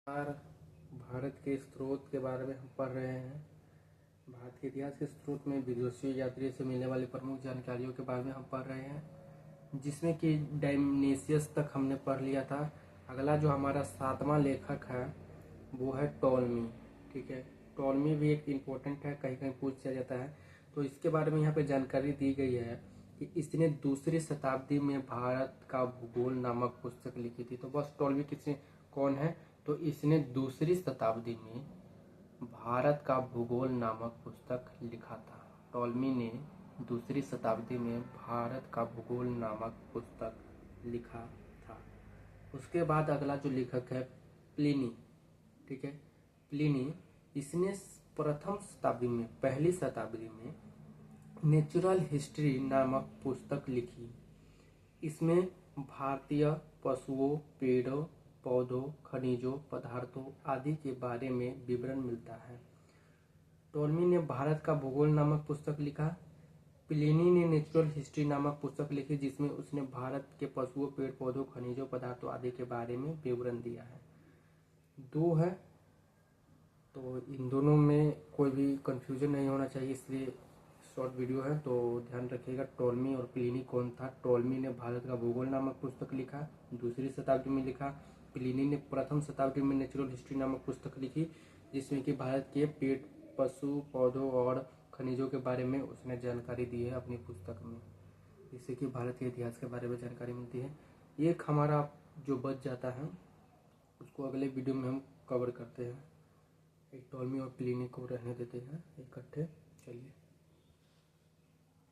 यार, भारत के स्रोत के बारे में हम पढ़ रहे हैं। भारत के इतिहास के स्रोत में विदेशी यात्रियों से मिलने वाली प्रमुख जानकारियों के बारे में हम पढ़ रहे हैं, जिसमें कि डायमनीसियस तक हमने पढ़ लिया था। अगला जो हमारा 7वां लेखक है वो है टॉलमी। ठीक है, टॉलमी भी एक इम्पोर्टेंट है, कहीं कहीं पूछा जाता है। तो इसके बारे में यहाँ पे जानकारी दी गई है कि इसने दूसरी शताब्दी में भारत का भूगोल नामक पुस्तक लिखी थी। तो बस टॉलमी कौन है? तो इसने दूसरी शताब्दी में भारत का भूगोल नामक पुस्तक लिखा था। टॉलमी ने दूसरी शताब्दी में भारत का भूगोल नामक पुस्तक लिखा था। उसके बाद अगला जो लेखक है प्लिनी। ठीक है, प्लिनी इसने प्रथम शताब्दी में, पहली शताब्दी में नेचुरल हिस्ट्री नामक पुस्तक लिखी। इसमें भारतीय पशुओं, पेड़ों, पौधों, खनिजों, पदार्थों आदि के बारे में विवरण मिलता है। टॉलमी ने भारत का भूगोल नामक पुस्तक लिखा। प्लिनी ने नेचुरल हिस्ट्री नामक पुस्तक लिखी, जिसमें उसने भारत के पशुओं, पेड़ पौधों, खनिजों, पदार्थों आदि के बारे में विवरण दिया है। दो है, तो इन दोनों में कोई भी कंफ्यूजन नहीं होना चाहिए, इसलिए शॉर्ट वीडियो है, तो ध्यान रखिएगा। टॉलमी और प्लिनी कौन था? टॉलमी ने भारत का भूगोल नामक पुस्तक लिखा, दूसरी शताब्दी में लिखा। प्लिनी ने प्रथम शताब्दी में नेचुरल हिस्ट्री नामक पुस्तक लिखी, जिसमें कि भारत के पेड़, पशु, पौधों और खनिजों के बारे में उसने जानकारी दी है अपनी पुस्तक में, जिससे कि भारत के इतिहास के बारे में जानकारी मिलती है। एक हमारा जो बच जाता है उसको अगले वीडियो में हम कवर करते हैं। एक टॉलमी और प्लिनी को रहने देते हैं इकट्ठे। चलिए।